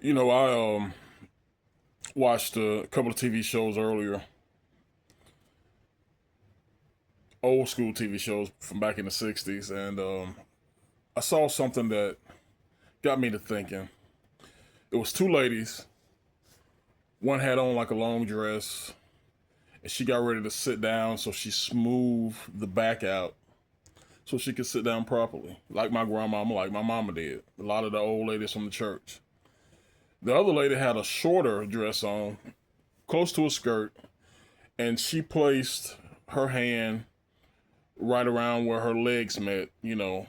I watched a couple of TV shows earlier, old school TV shows from back in the '60s, and I saw something that got me to thinking. It was two ladies. One had on like a long dress, and she got ready to sit down, so she smoothed the back out so she could sit down properly, like my grandmama, like my mama did. A lot of the old ladies from the church. The other lady had a shorter dress on, close to a skirt, and she placed her hand right around where her legs met. And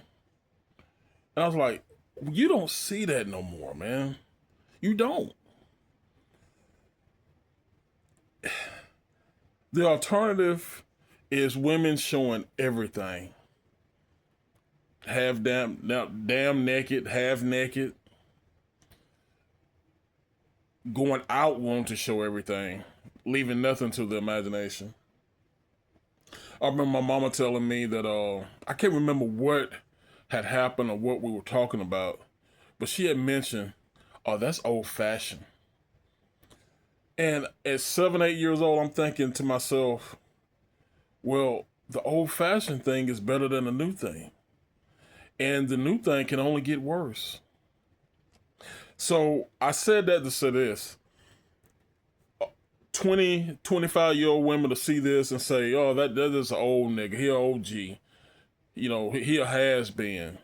I was like, you don't see that no more, man. You don't. The alternative is women showing everything. Half damn naked, half naked, going out wanting to show everything, leaving nothing to the imagination. I remember my mama telling me that I can't remember what had happened or what we were talking about, but she had mentioned, "Oh, that's old fashioned." And at 7, 8 years old, I'm thinking to myself, well, the old fashioned thing is better than the new thing. And the new thing can only get worse. So I said that to say this: 20, 25-year-old women to see this and say, oh, that is an old nigga. He an OG. He a has been.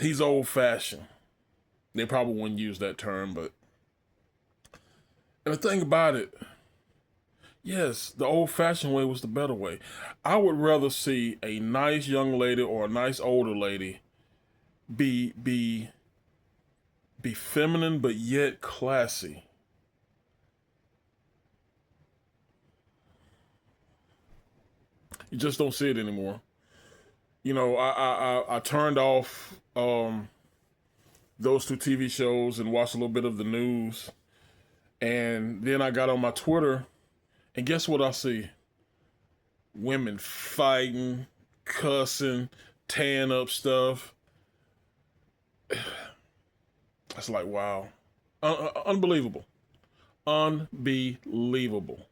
He's old fashioned. They probably wouldn't use that term, but. And the thing about it, yes, the old fashioned way was the better way. I would rather see a nice young lady or a nice older lady be feminine but yet classy. You just don't see it anymore. I turned off those two TV shows and watched a little bit of the news, and then I got on my Twitter, and guess what I see? Women fighting, cussing, tearing up stuff. It's like, wow. Unbelievable. Unbelievable.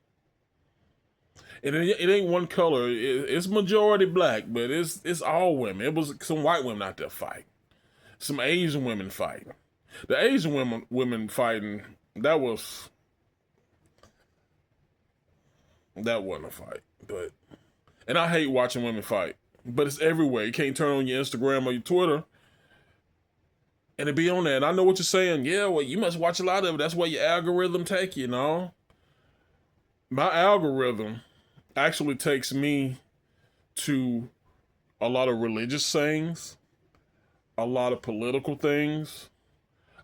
And it ain't one color. It's majority black, but it's all women. It was some white women out there fighting. Some Asian women fighting. The Asian women fighting, that wasn't a fight. And I hate watching women fight. But it's everywhere. You can't turn on your Instagram or your Twitter and it be on there. And I know what you're saying. Yeah, well, you must watch a lot of it. That's where your algorithm take you, no? My algorithm actually takes me to a lot of religious things, a lot of political things,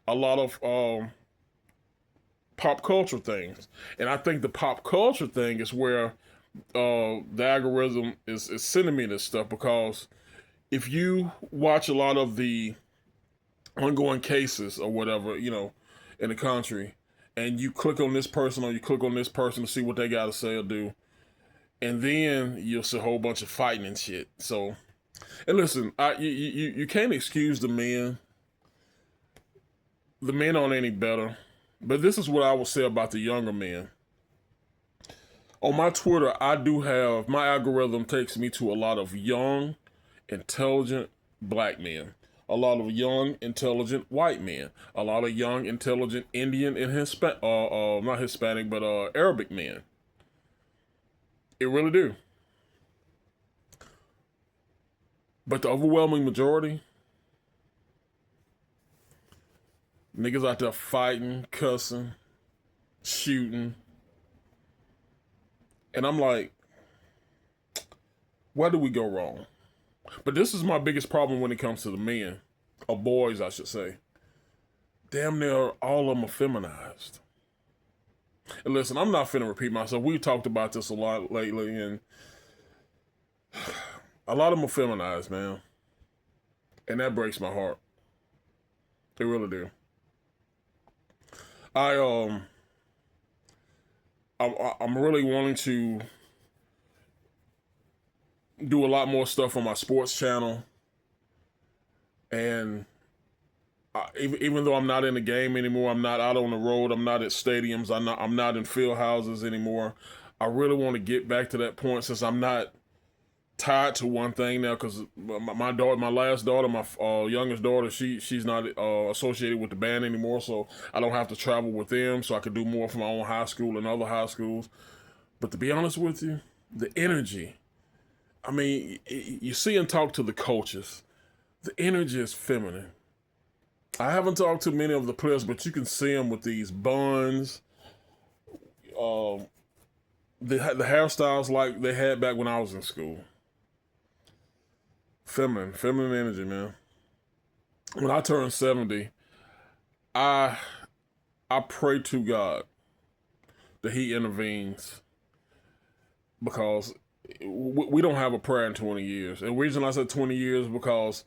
a lot of pop culture things. And I think the pop culture thing is where the algorithm is sending me this stuff, because if you watch a lot of the ongoing cases or whatever, in the country, and you click on this person or you click on this person to see what they got to say or do, and then you'll see a whole bunch of fighting and shit. So, and listen, you can't excuse the men. The men aren't any better, but this is what I will say about the younger men. On my Twitter, I do have, my algorithm takes me to a lot of young, intelligent black men, a lot of young, intelligent white men, a lot of young, intelligent Indian and not Hispanic, but Arabic men. It really do. But the overwhelming majority, niggas out there fighting, cussing, shooting. And I'm like, where do we go wrong? But this is my biggest problem when it comes to the men, or boys, I should say. Damn near all of them are feminized. And listen, I'm not finna repeat myself. We talked about this a lot lately, and a lot of them are feminized, man. And that breaks my heart. They really do. I'm really wanting to do a lot more stuff on my sports channel, and even though I'm not in the game anymore, I'm not out on the road, I'm not at stadiums, I'm not in field houses anymore. I really want to get back to that point since I'm not tied to one thing now. Because my daughter, my last daughter, my youngest daughter, she's not associated with the band anymore, so I don't have to travel with them. So I could do more for my own high school and other high schools. But to be honest with you, the energy. I mean, you see and talk to the coaches. The energy is feminine. I haven't talked to many of the players, but you can see them with these buns, the hairstyles like they had back when I was in school. Feminine energy, man. When I turn 70, I pray to God that He intervenes, because we don't have a prayer in 20 years. And the reason I said 20 years because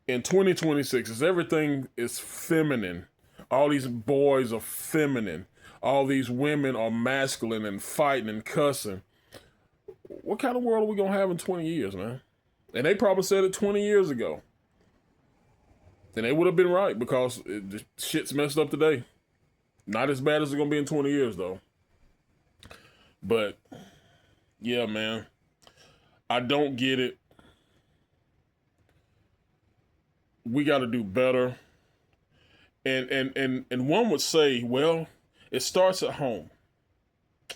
in 2026, as everything is feminine, all these boys are feminine, all these women are masculine and fighting and cussing. What kind of world are we going to have in 20 years, man? And they probably said it 20 years ago. And they would have been right, because the shit's messed up today. Not as bad as it's going to be in 20 years, though. But, yeah, man. I don't get it. We got to do better. And one would say, well, it starts at home.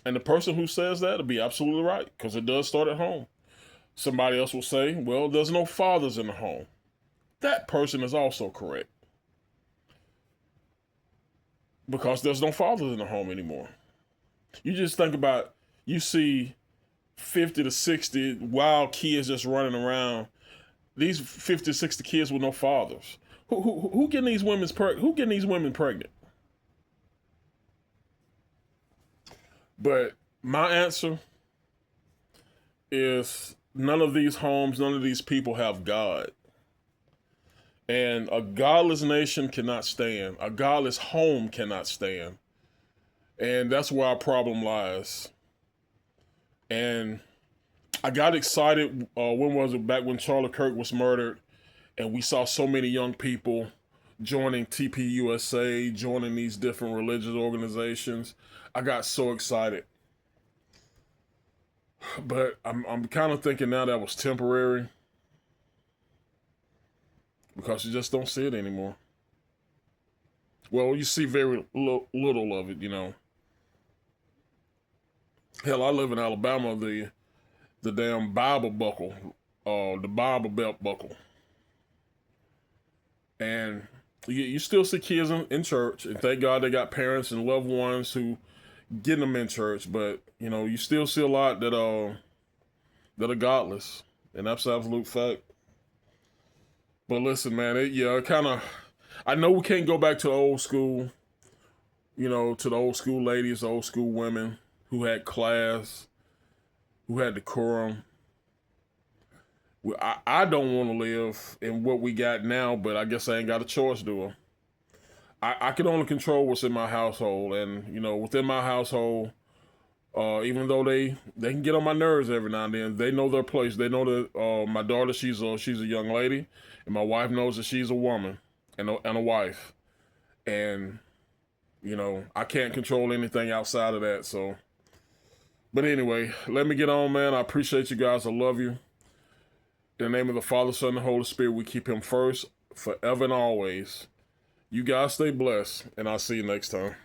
And the person who says that will be absolutely right, because it does start at home. Somebody else will say, well, there's no fathers in the home. That person is also correct, because there's no fathers in the home anymore. You just think about, you see 50 to 60 wild kids just running around. These 50 to 60 kids with no fathers. Who getting these women pregnant? But my answer is, none of these homes, none of these people have God. And a godless nation cannot stand. A godless home cannot stand. And that's where our problem lies. And I got excited, when was it? Back when Charlie Kirk was murdered, and we saw so many young people joining TPUSA, joining these different religious organizations. I got so excited. But I'm kind of thinking now that was temporary, because you just don't see it anymore. Well, you see very little of it, you know. Hell, I live in Alabama. The damn Bible buckle, the Bible belt buckle, and you still see kids in church, and thank God they got parents and loved ones who get them in church. But you know, you still see a lot that are godless, and that's an absolute fact. But listen, man, I know we can't go back to old school, you know, to the old school ladies, old school women who had class, who had decorum. I don't want to live in what we got now, but I guess I ain't got a choice, do I? I can only control what's in my household, and you know, within my household, even though they can get on my nerves every now and then, they know their place. They know that my daughter, she's a young lady, and my wife knows that she's a woman and a wife, and you know, I can't control anything outside of that. So, but anyway, let me get on, man. I appreciate you guys. I love you. In the name of the Father, Son, and Holy Spirit, we keep Him first, forever and always. You guys stay blessed, and I'll see you next time.